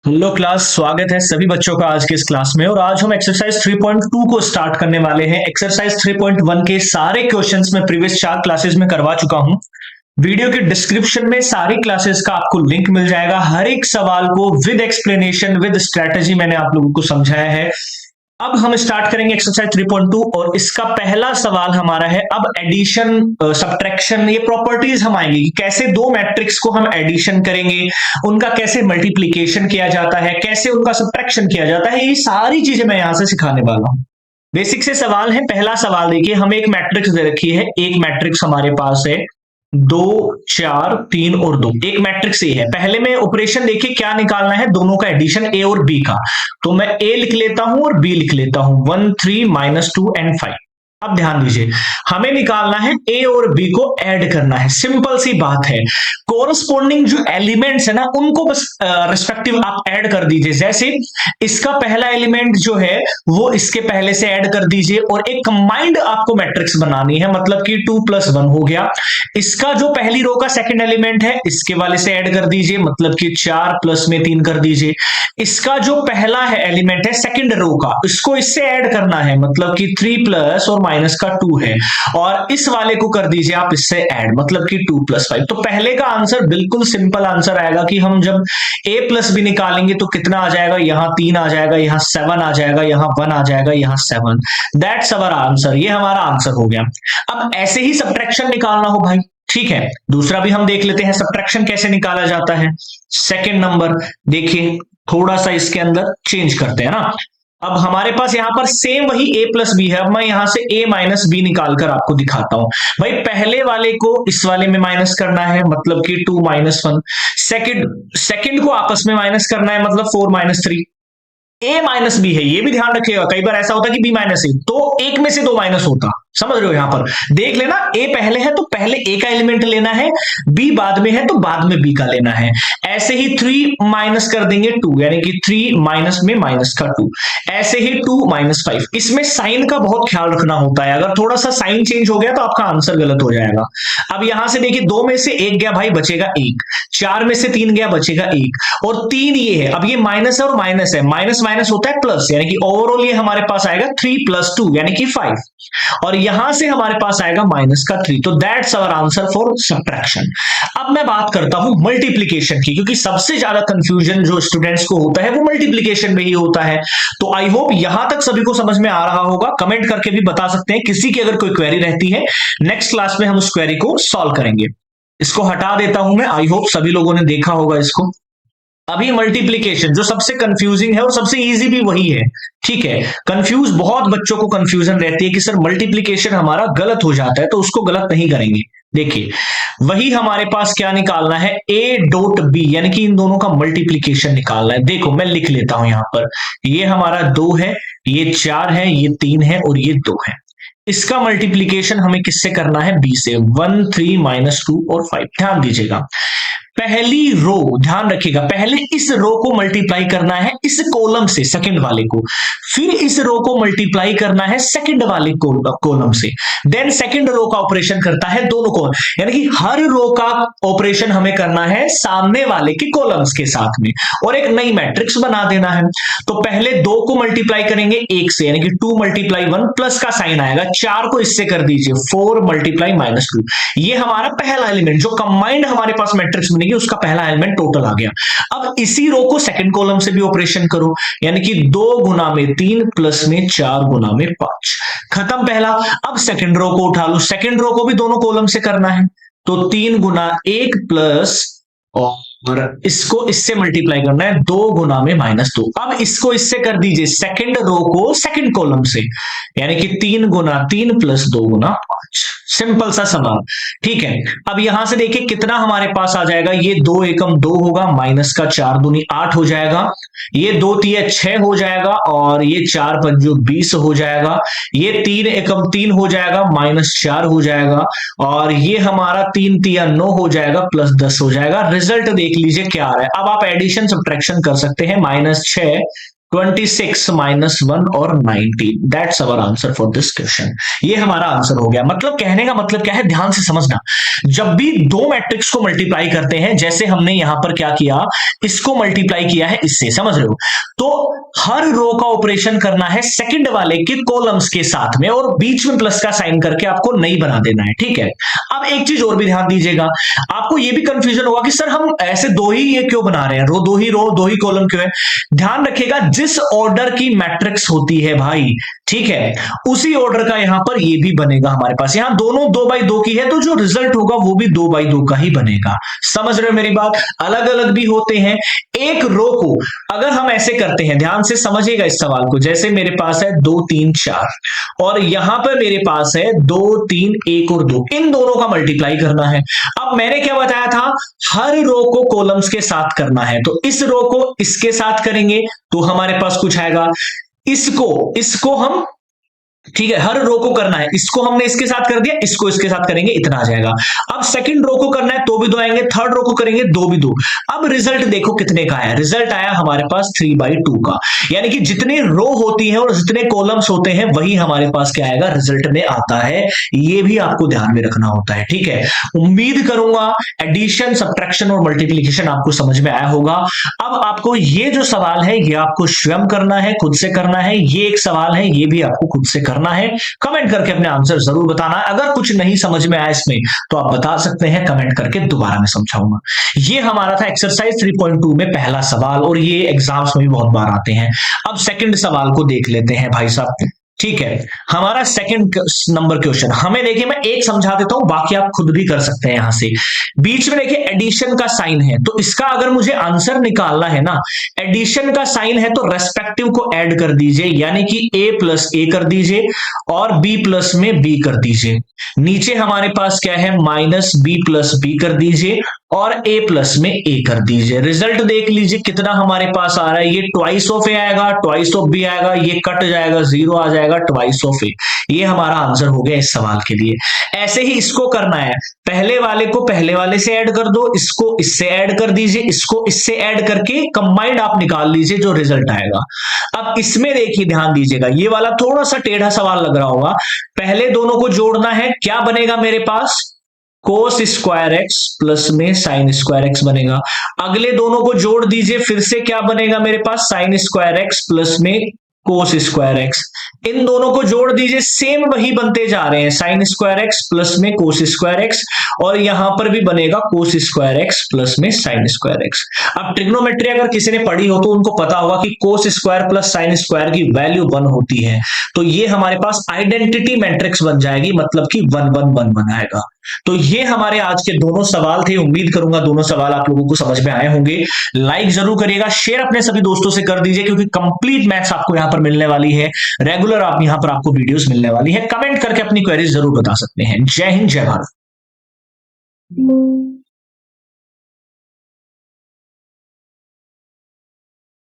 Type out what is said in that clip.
Hello class, स्वागत है सभी बच्चों का आज के इस क्लास में। और आज हम एक्सरसाइज 3.2 को स्टार्ट करने वाले हैं। एक्सरसाइज 3.1 के सारे क्वेश्चंस मैं प्रीवियस 4 क्लासेस में करवा चुका हूं। वीडियो के डिस्क्रिप्शन में सारी क्लासेस का आपको लिंक मिल जाएगा। हर एक सवाल को विद एक्सप्लेनेशन विद स्ट्रेटेजी मैंने आप लोगों को समझाया है। अब हम स्टार्ट करेंगे एक्सरसाइज 3.2 और इसका पहला सवाल हमारा है अब एडिशन सब्ट्रैक्शन, ये प्रॉपर्टीज हम आएंगे कि कैसे दो मैट्रिक्स को हम एडिशन करेंगे, उनका कैसे मल्टीप्लीकेशन किया जाता है, कैसे उनका सब्ट्रैक्शन किया जाता है। ये सारी चीजें मैं यहां से सिखाने वाला हूं। बेसिक से सवाल है। पहला सवाल देखिए, हमें एक मैट्रिक्स दे रखी है। एक मैट्रिक्स हमारे पास है 2 4 3 और 2। एक मैट्रिक्स ए है। पहले में ऑपरेशन देखिए क्या निकालना है, दोनों का एडिशन ए और बी का। तो मैं ए लिख लेता हूं और बी लिख लेता हूं, 1 3 -2 एंड 5। अब ध्यान दीजिए, हमें निकालना है ए और बी को ऐड करना है। सिंपल सी बात है। कोरस्पॉन्डिंग जो एलिमेंट्स है ना, उनको बस रिस्पेक्टिव आप ऐड कर दीजिए। जैसे इसका पहला एलिमेंट जो है वो इसके पहले से ऐड कर दीजिए और एक कंबाइंड आपको मैट्रिक्स बनानी है, मतलब कि 2 + 1 हो गया। इसका जो पहली रो का सेकंड एलिमेंट है इसके वाले से ऐड कर दीजिए, मतलब कि 4 प्लस में 3 कर दीजिए। इसका जो पहला है एलिमेंट है सेकंड रो का, इसको इससे ऐड करना है, मतलब कि 3 प्लस और माइनस का 2 है। और इस वाले को कर दीजिए आप इससे ऐड, मतलब कि 2 + 5। तो पहले का आंसर बिल्कुल सिंपल आंसर आएगा कि हम जब a प्लस बी निकालेंगे तो कितना आ जाएगा, यहां 3 आ जाएगा, यहां 7 आ जाएगा, यहां 1 आ जाएगा, यहां 7। That's our answer. ये हमारा आंसर हो गया। अब ऐसे ही सब्ट्रैक्शन निकालना हो भाई, ठीक है। दूसरा भी हम देख लेते हैं सब्ट्रैक्शन कैसे निकाला जाता है। सेकंड नंबर देखिए, थोड़ा सा इसके अंदर चेंज करते हैं ना। अब हमारे पास यहां पर सेम वही a प्लस बी है। अब मैं यहां से a माइनस बी निकालकर आपको दिखाता हूं। भाई पहले वाले को इस वाले में माइनस करना है, मतलब कि 2 - 1। सेकंड को आपस में माइनस करना है, मतलब 4 - 3। a माइनस बी है, ये भी ध्यान रखिएगा। कई बार ऐसा होता है कि b माइनस ए, तो एक में से दो माइनस होता। समझ रहे हो, यहां पर देख लेना, a पहले है तो पहले a का एलिमेंट लेना है, b बाद में है तो बाद में b का लेना है। ऐसे ही 3 माइनस कर देंगे 2, यानी कि 3 माइनस में माइनस का 2। ऐसे ही 2 - 5। इसमें साइन का बहुत ख्याल रखना होता है, अगर थोड़ा सा साइन चेंज हो गया तो आपका आंसर गलत हो जाएगा। अब यहां से देखिए, 2 में से 1 गया भाई, बचेगा 1। 4 में से 3 गया, बचेगा 1। और 3 ये है। अब ये माइनस है और माइनस है, माइनस माइनस होता है प्लस, यानी कि ओवरऑल ये हमारे पास आएगा 3 + 2 यानी कि 5। और यहां से हमारे पास आएगा माइनस का 3। तो that's our answer for subtraction. अब मैं बात करता हूं मल्टीप्लीकेशन की, क्योंकि सबसे ज्यादा कंफ्यूजन जो स्टूडेंट्स को होता है वो मल्टीप्लीकेशन में ही होता है। तो आई होप यहां तक सभी को समझ में आ रहा होगा। कमेंट करके भी बता सकते हैं, किसी की अगर कोई क्वेरी रहती है नेक्स्ट क्लास में हम उस क्वेरी को सॉल्व करेंगे। इसको हटा देता हूं मैं। आई होप सभी लोगों ने देखा होगा इसको। अभी मल्टीप्लीकेशन जो सबसे कंफ्यूजिंग है और सबसे इजी भी वही है, ठीक है। कंफ्यूज बहुत बच्चों को कंफ्यूजन रहती है कि सर मल्टीप्लीकेशन हमारा गलत हो जाता है, तो उसको गलत नहीं करेंगे। देखिए, वही हमारे पास क्या निकालना है, a डॉट b, यानी कि इन दोनों का मल्टीप्लीकेशन निकालना है। देखो मैं लिख लेता हूं यहां पर, ये हमारा 2 है, ये 4 है, ये 3 है और ये 2 है। इसका मल्टीप्लीकेशन हमें किससे करना है, b से। 1 3 -2 और 5। ध्यान दीजिएगा, पहली रो, ध्यान रखिएगा, पहले इस रो को मल्टीप्लाई करना है इस कॉलम से, सेकंड वाले को। फिर इस रो को मल्टीप्लाई करना है सेकंड वाले कॉलम से। देन सेकंड रो का ऑपरेशन करता है दोनों को, यानी कि हर रो का ऑपरेशन हमें करना है सामने वाले के कॉलम्स के साथ में, और एक नई मैट्रिक्स बना देना है। तो पहले 2 को मल्टीप्लाई करेंगे 1 से, यानी कि 2 × 1 प्लस का साइन आएगा। 4 को इससे कर दीजिए, 4 × -2। ये हमारा पहला एलिमेंट जो कंबाइंड हमारे पास मैट्रिक्स बनेगी, उसका पहला एलिमेंट टोटल आ गया। अब इसी रो को सेकंड कॉलम से भी ऑपरेशन करो, यानी कि 2 × 3 प्लस में 4 × 5। खत्म पहला। अब सेकंड रो को उठा लो, सेकंड रो को भी दोनों कॉलम से करना है, तो 3 × 1 प्लस, और इसको इससे मल्टीप्लाई करना है 2 × -2। अब इसको इससे कर दीजिए सेकंड रो को सेकंड कॉलम से, यानी कि 3 × 3 प्लस 2 × 5। सिंपल सा सवाल, ठीक है। अब यहां से देखिए कितना हमारे पास आ जाएगा, ये 2 एकम 2 होगा, माइनस का 4 दूनी 8 हो जाएगा, ये 2 तिया 6 हो जाएगा, और ये 4 पंजो 20 हो जाएगा, ये 3 एकम 3 हो जाएगा, -4 हो जाएगा, और ये हमारा 3 तिया 9 हो जाएगा, प्लस 10 हो जाएगा। रिजल्ट देख लीजिए क्या आ रहा है। अब आप एडिशन सब्ट्रैक्शन कर सकते हैं। -6 26 -1 और 19। That's our answer for this question. ये हमारा आंसर हो गया। मतलब कहने का मतलब क्या है, ध्यान से समझना। जब भी दो मैट्रिक्स को मल्टीप्लाई करते हैं, जैसे हमने यहां पर क्या किया, इसको मल्टीप्लाई किया है इससे, समझ रहे हो, तो हर रो का ऑपरेशन करना है सेकंड वाले के कॉलम्स के साथ में, और बीच में प्लस का साइन करके आपको नहीं बना देना है, ठीक है। अब एक चीज और भी ध्यान दीजिएगा, आपको ये भी कंफ्यूजन होगा कि सर हम ऐसे दो ही ये क्यों बना रहे हैं, रो दो ही कॉलम क्यों है। ध्यान रखिएगा, जिस ऑर्डर की मैट्रिक्स होती है भाई, ठीक है, उसी ऑर्डर का यहां पर ये भी बनेगा हमारे पास। यहां दोनों 2x2 की है, तो जो रिजल्ट होगा वो भी 2x2 का ही बनेगा। समझ रहे हो मेरी बात? अलग अलग भी होते हैं। एक रो को अगर हम ऐसे करते हैं, ध्यान से समझिएगा इस सवाल को, जैसे मेरे पास है 2 3 4 और यहां पर मेरे पास है 2 3 1 और 2, इन दोनों का मल्टीप्लाई करना है। अब मैंने क्या बताया था, हर रो को कॉलम्स के साथ करना है, तो इस रो को इसके साथ करेंगे तो हमारे पास कुछ आएगा, इसको हम, ठीक है, हर रो को करना है, इसको हमने इसके साथ कर दिया, इसको इसके साथ करेंगे, इतना आ जाएगा। अब सेकंड रो को करना है तो भी 2 आएंगे, थर्ड रो को करेंगे 2 भी 2। अब रिजल्ट देखो कितने का है, रिजल्ट आया हमारे पास 3/2 का। यानी कि जितनी रो होती है और जितने कॉलम्स होते हैं वही हमारे पास क्या आएगा, रिजल्ट में आता है। ये भी आपको ध्यान में रखना होता है, ठीक है। उम्मीद करूंगा एडिशन, सब्ट्रैक्शन और मल्टीप्लीकेशन आपको समझ में आया होगा। अब आपको ये जो सवाल है ये आपको स्वयं करना है, खुद से करना है। ये एक सवाल है, ये भी आपको खुद से करना है। कमेंट करके अपने आंसर जरूर बताना। अगर कुछ नहीं समझ में आया इसमें तो आप बता सकते हैं, कमेंट करके दोबारा मैं समझाऊंगा। ये हमारा था एक्सरसाइज 3.2 में पहला सवाल, और ये एग्जाम्स में भी बहुत बार आते हैं। अब सेकंड सवाल को देख लेते हैं भाई साहब, ठीक है। हमारा सेकंड नंबर क्वेश्चन, हमें देखिए मैं एक समझा देता हूं, बाकी आप खुद भी कर सकते हैं। यहां से बीच में देखिए एडिशन का साइन है, तो इसका अगर मुझे आंसर निकालना है ना, एडिशन का साइन है तो रेस्पेक्टिव को ऐड कर दीजिए, यानी कि a+a कर दीजिए और b+ में b कर दीजिए। नीचे हमारे पास क्या है, -b+b कर दीजिए और a+ में a कर दीजिए। रिजल्ट देख लीजिए कितना हमारे पास आ रहा है, ये ट्वाइस ऑफ a आएगा, ट्वाइस ऑफ b आएगा, ये कट जाएगा, 0 आ जाएगा, ट्वाइस ऑफ a। ये हमारा आंसर हो गया इस सवाल के लिए। ऐसे ही इसको करना है, पहले वाले को पहले वाले से ऐड कर दो, इसको इससे ऐड कर दीजिए, इसको इससे ऐड करके कंबाइंड आप निकाल लीजिए जो रिजल्ट आएगा। अब इसमें देखिए ध्यान दीजिएगा, ये वाला थोड़ा सा टेढ़ा सवाल लग रहा होगा। पहले दोनों को जोड़ना है, क्या बनेगा मेरे पास, cos स्क्वायर एक्स प्लस में sin स्क्वायर एक्स बनेगा। अगले दोनों को जोड़ दीजिए, फिर से क्या बनेगा मेरे पास, sin स्क्वायर एक्स प्लस में cos स्क्वायर एक्स। इन दोनों को जोड़ दीजिए, सेम वही बनते जा रहे हैं, sin स्क्वायर एक्स प्लस में cos स्क्वायर एक्स, और यहां पर भी बनेगा cos स्क्वायर एक्स प्लस में sin स्क्वायर एक्स। अब ट्रिग्नोमेट्री अगर किसी ने पढ़ी हो तो उनको पता होगा कि cos square plus sin square की वैल्यू 1 होती है, तो ये हमारे पास आइडेंटिटी मैट्रिक्स बन जाएगी, मतलब कि 1 1 1 बनाएगा। तो ये हमारे आज के दोनों सवाल थे। उम्मीद करूंगा दोनों सवाल आप लोगों को समझ में आए होंगे। लाइक जरूर करिएगा, शेयर अपने सभी दोस्तों से कर दीजिए, क्योंकि कंप्लीट मैथ्स आपको यहां पर मिलने वाली है, रेगुलर आप यहां पर आपको वीडियोस मिलने वाली है। कमेंट करके अपनी क्वेरीज जरूर बता सकते हैं। जय हिंद, जय भारत।